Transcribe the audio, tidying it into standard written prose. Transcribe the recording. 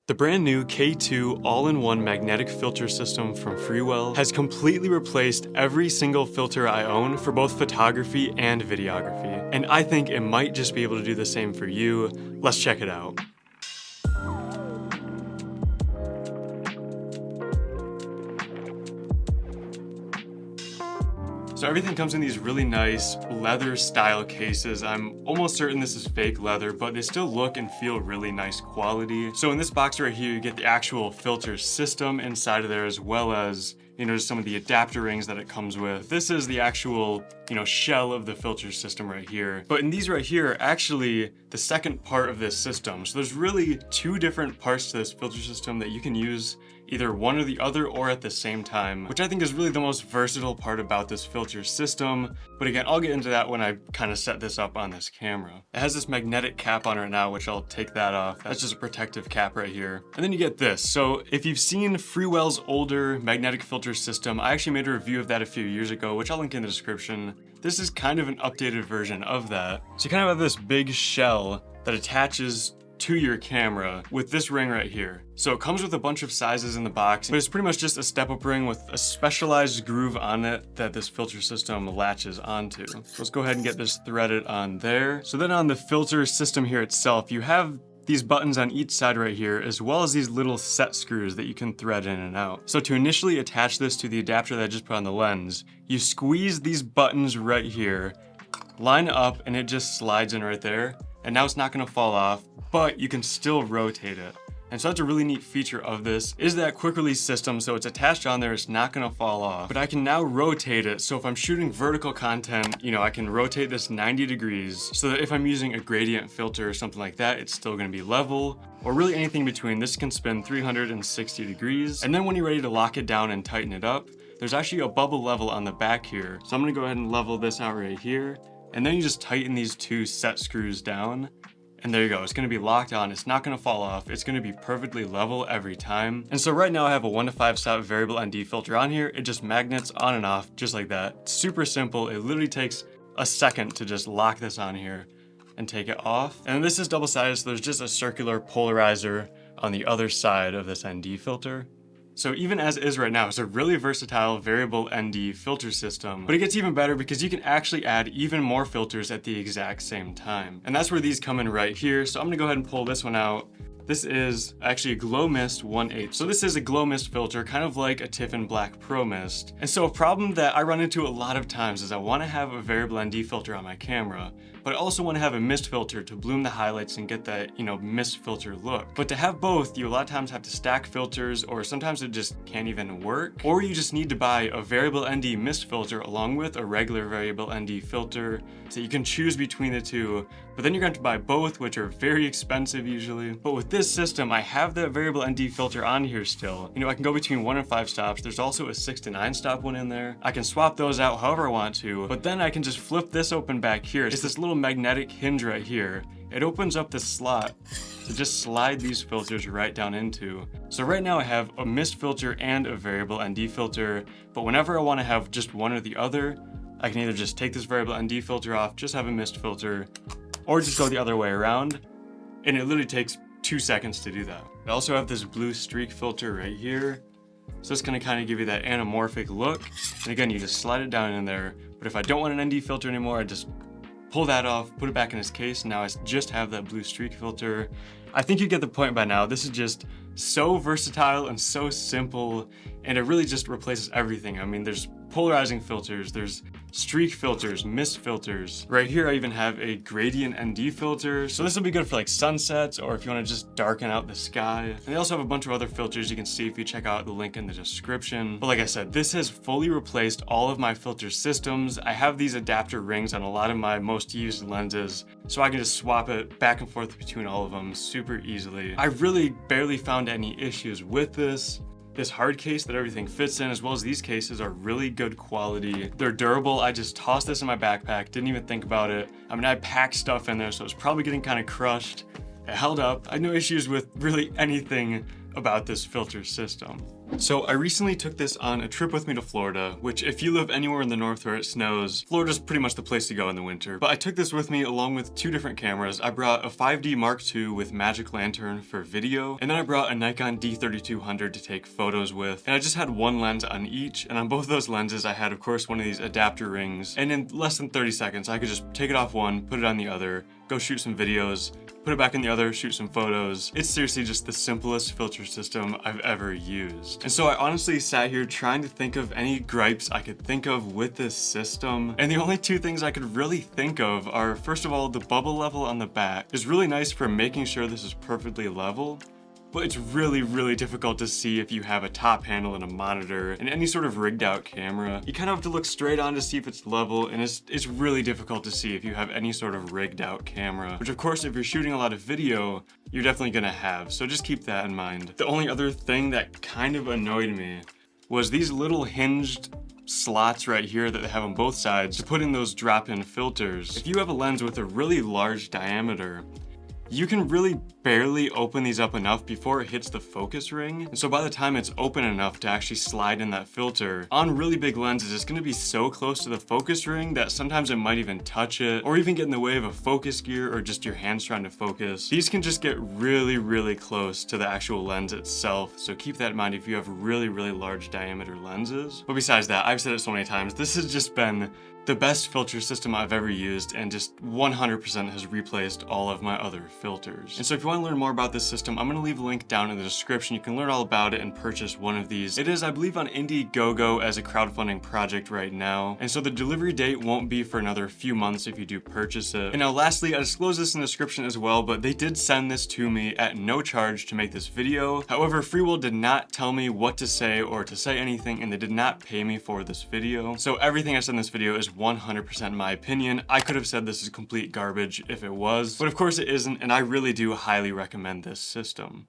The brand new K2 all-in-one magnetic filter system from Freewell has completely replaced every single filter I own for both photography and videography. And I think it might just be able to do the same for you. Let's check it out. So everything comes in these really nice leather style cases. I'm almost certain this is fake leather, but they still look and feel really nice quality. So in this box right here, you get the actual filter system inside of there, as well as, just some of the adapter rings that it comes with. This is the actual, shell of the filter system right here. But in these right here, actually the second part of this system. So there's really two different parts to this filter system that you can use either one or the other or at the same time, which I think is really the most versatile part about this filter system. But again, I'll get into that when I kind of set this up on this camera. It has this magnetic cap on it now, which I'll take that off. That's just a protective cap right here. And then you get this. So if you've seen Freewell's older magnetic filter system, I actually made a review of that a few years ago, which I'll link in the description. This is kind of an updated version of that. So you kind of have this big shell that attaches to your camera with this ring right here. So it comes with a bunch of sizes in the box, but it's pretty much just a step-up ring with a specialized groove on it that this filter system latches onto. So let's go ahead and get this threaded on there. So then on the filter system here itself, you have these buttons on each side right here, as well as these little set screws that you can thread in and out. So to initially attach this to the adapter that I just put on the lens, you squeeze these buttons right here, line up, and it just slides in right there. And now it's not gonna fall off, but you can still rotate it. And so that's a really neat feature of this, is that quick release system. So it's attached on there, it's not gonna fall off, but I can now rotate it. So if I'm shooting vertical content, I can rotate this 90 degrees so that if I'm using a gradient filter or something like that, it's still gonna be level, or really anything between. This can spin 360 degrees. And then when you're ready to lock it down and tighten it up, there's actually a bubble level on the back here. So I'm gonna go ahead and level this out right here. And then you just tighten these two set screws down. And there you go, it's gonna be locked on, it's not gonna fall off, it's gonna be perfectly level every time. And so right now I have a 1 to 5 stop variable ND filter on here. It just magnets on and off just like that. Super simple, it literally takes a second to just lock this on here and take it off. And this is double-sided, so there's just a circular polarizer on the other side of this ND filter. So even as is right now, it's a really versatile variable ND filter system, but it gets even better because you can actually add even more filters at the exact same time. And that's where these come in right here. So I'm gonna go ahead and pull this one out. This is actually a Glow Mist 1/8. So this is a Glow Mist filter, kind of like a Tiffin Black Pro Mist. And so a problem that I run into a lot of times is I wanna have a variable ND filter on my camera, but I also wanna have a mist filter to bloom the highlights and get that, mist filter look. But to have both, you a lot of times have to stack filters, or sometimes it just can't even work. Or you just need to buy a variable ND mist filter along with a regular variable ND filter, so you can choose between the two. But then you're going to buy both, which are very expensive usually. But with this system, I have the variable ND filter on here still. I can go between 1 and 5 stops. There's also a 6 to 9 stop one in there. I can swap those out however I want to, but then I can just flip this open back here. It's this little magnetic hinge right here. It opens up this slot to just slide these filters right down into. So right now I have a mist filter and a variable ND filter, but whenever I want to have just one or the other, I can either just take this variable ND filter off, just have a mist filter, or just go the other way around, and it literally takes 2 seconds to do that. I also have this blue streak filter right here, so it's gonna kind of give you that anamorphic look. And again, you just slide it down in there, but if I don't want an ND filter anymore, I just pull that off, put it back in its case, and now I just have that blue streak filter. I think you get the point by now. This is just so versatile and so simple, and it really just replaces everything. I mean, there's polarizing filters, there's streak filters, mist filters. Right here I even have a gradient ND filter. So this will be good for like sunsets, or if you want to just darken out the sky. And they also have a bunch of other filters you can see if you check out the link in the description. But like I said, this has fully replaced all of my filter systems. I have these adapter rings on a lot of my most used lenses, so I can just swap it back and forth between all of them super easily. I really barely found any issues with this. This hard case that everything fits in, as well as these cases, are really good quality. They're durable. I just tossed this in my backpack, didn't even think about it. I mean, I packed stuff in there, so it's probably getting kind of crushed. It held up. I had no issues with really anything about this filter system. So I recently took this on a trip with me to Florida, which if you live anywhere in the north where it snows, Florida's pretty much the place to go in the winter. But I took this with me along with two different cameras. I brought a 5D Mark II with magic lantern for video, and then I brought a Nikon D3200 to take photos with. And I just had one lens on each, and on both those lenses I had, of course, one of these adapter rings. And in less than 30 seconds, I could just take it off one, put it on the other, go shoot some videos, put it back in the other, shoot some photos. It's seriously just the simplest filter system I've ever used. And so I honestly sat here trying to think of any gripes I could think of with this system. And the only two things I could really think of are, first of all, the bubble level on the back is really nice for making sure this is perfectly level. But it's really difficult to see if you have a top handle and a monitor and any sort of rigged out camera. You kind of have to look straight on to see if it's level, and it's really difficult to see if you have any sort of rigged out camera, which of course if you're shooting a lot of video, you're definitely gonna have, so just keep that in mind. The only other thing that kind of annoyed me was these little hinged slots right here that they have on both sides to put in those drop-in filters. If you have a lens with a really large diameter, you can really barely open these up enough before it hits the focus ring. And so by the time it's open enough to actually slide in that filter, on really big lenses, it's gonna be so close to the focus ring that sometimes it might even touch it, or even get in the way of a focus gear or just your hands trying to focus. These can just get really close to the actual lens itself. So keep that in mind if you have really large diameter lenses. But besides that, I've said it so many times, this has just been the best filter system I've ever used, and just 100% has replaced all of my other filters. And so if you want to learn more about this system, I'm going to leave a link down in the description. You can learn all about it and purchase one of these. It is, I believe, on Indiegogo as a crowdfunding project right now, and so the delivery date won't be for another few months if you do purchase it. And now lastly, I disclose this in the description as well, but they did send this to me at no charge to make this video. However, Freewell did not tell me what to say or to say anything, and they did not pay me for this video. So everything I said in this video is 100% my opinion. I could have said this is complete garbage if it was, but of course it isn't, and I really do highly recommend this system.